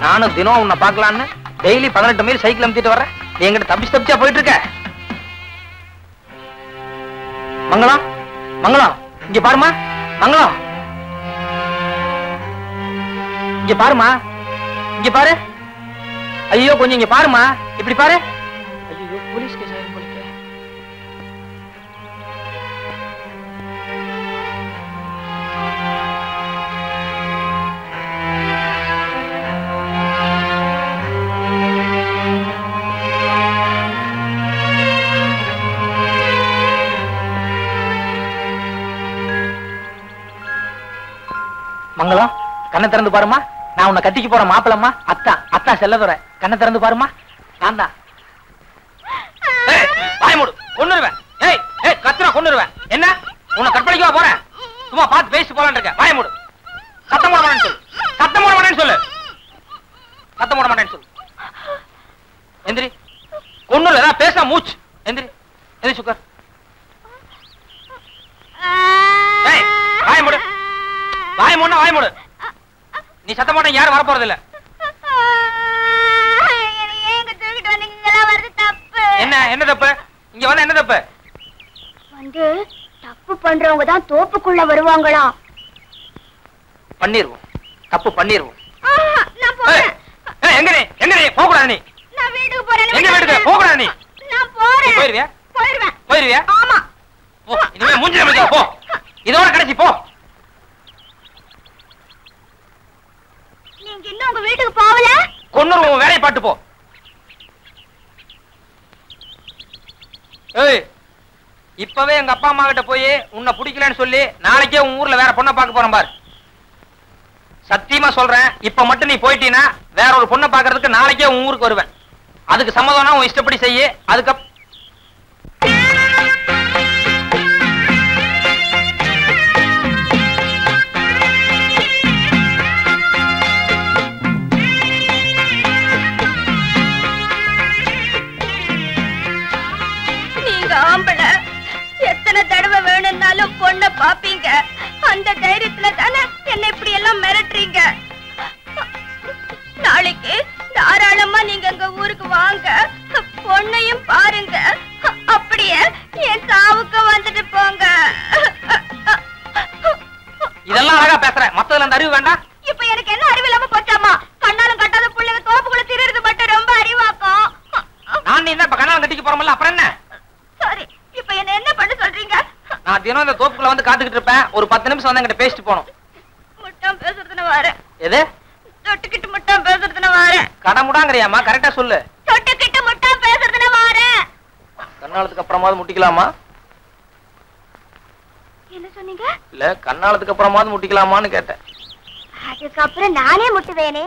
நானும் தினம் உன்னை பார்க்கலான்னு டெய்லி 18 மைல் சைக்கிள் அமுத்திட்டு வர்றேன். நீ எங்கிட்ட தப்பிச்சா போயிட்டு இருக்க. மங்களம், மங்களம், இங்க பாருமா. மங்களம், இங்க பாருமா. இங்க பாரு. ஐயோ கொஞ்சம் இங்க பாருமா. இப்படி பாரு. ஐயோ போலீஸ் கேஸ் ஆயிரும் போல. மங்களம், கண்ணை திறந்து பாருமா. நான் உன்னை கட்டிக்க போற மாப்பிளம்மா. அத்தா செல்லதுரை. கண்ணை திறந்து பாருமா. நான் தான். வாய மூடு, கொன்னுருவேன். ஏய் ஏய் கத்துனா கொன்னுருவேன். என்ன உன்னை கற்பழிக்கவா போறேன்? சும்மா பார்த்து பேசி போலான்னு இருக்க. வாய மூடு. சத்தம் போட மாட்டேன்னு சொல்லு. சத்தம் போட மாட்டேன்னு சொல்லு. சத்தம் போட மாட்டேன்னு சொல்லு. எந்திரி. கொன்னுரு. ஏதாவது பேச மூச்சு. எந்திரி. எந்திரி சுக்கர். ஏய் வாய மூடு. வாய மூடுனா வாய மூடு. நீ சத்தம் போட்ட யாரும் வர போறது இல்ல. என்ன என்ன தப்பு? இங்க வந்து என்ன தப்பு? வந்து தப்பு பண்றவங்க தான் தோப்புக்குள்ள வருவாங்களாம். பண்ணிருவோம். தப்பு பண்ணிருவோம். எங்க நீ? எங்க நீ? போக கூடாது நீ. நான் வீட்டுக்கு போறேன். எங்க வீட்டுக்கு? போக கூடாது நீ. நான் போறேன். போயிருவியா? போயிருவேன். போயிருவியா? ஆமா. போ. இனிமே மூஞ்சில முடிக்க போ. இதோட கடைசி போ. நீங்க இன்னும் உங்க வீட்டுக்கு போகல? கொன்னுருவோம். வேலையை பாட்டு போ. ஏய் இப்பவே எங்க அப்பா அம்மா கிட்ட போய் உன்னை பிடிக்கலன்னு சொல்லி நாளைக்கே உன் ஊர்ல வேற பொண்ணை பார்க்க போறேன் பாரு. சத்தியமா சொல்றேன். இப்ப மட்டும் நீ போயிட்டீனா வேற ஒரு பொண்ணை பாக்குறதுக்கு நாளைக்கே உன் ஊருக்கு வருவேன். அதுக்கு சம்மதம்னா உன் இஷ்டப்படி செய்ய. அதுக்கு ஆம்பளை எத்தனை தடவை வேணும்னாலும் பொண்ணை பாப்பீங்க. அந்த தைரியத்துல தானே என்ன இப்படி எல்லாம் மிரட்டுறீங்க. நாளைக்கு தாராளமா நீங்க எங்க ஊருக்கு வாங்க. பொண்ணையும் பாருங்க. அப்படியே என் சாவுக்கு வந்துட்டு போங்க. இதெல்லாம் அழகா பேசுறேன். மத்ததுல அந்த அறிவு வேண்டாம். இப்ப எனக்கு என்ன அறிவு இல்லாம போச்சாமா? கண்ணாலும் கட்டாத பிள்ளைங்க தோப்புக்குள்ள திரிறது மட்டும் ரொம்ப அறிவாக்கும். நான் நீ இப்ப கண்ணாலும் கட்டிக்க போறோம்ல, அப்புறம் என்ன? சரி, இப்ப என்ன என்ன பண்ண சொல்றீங்க? நான் தினம் இந்த தோப்புக்குள்ள வந்து காத்துக்கிட்டு இருப்பேன். ஒரு 10 நிமிஷம் வந்து என்கிட்ட பேசிட்டு போகணும். முட்டம் பேசுறதுன்னு வரேன். எது? தொட்டுக்கிட்டு முட்டம் பேசுறதுன்னு வரேன். கடமுடாங்கறியாமா? கரெக்டா சொல்லு. தொட்டுக்கிட்டு முட்டம் பேசுறதுன்னு வரேன். கண்ணாலத்துக்கு அப்புறமாவது முட்டிக்கலாமா? என்ன சொன்னீங்க? இல்ல கண்ணாலத்துக்கு அப்புறமாவது முட்டிக்கலாமான்னு கேட்டேன். அதுக்கப்புறம் நானே முட்டுவேனே.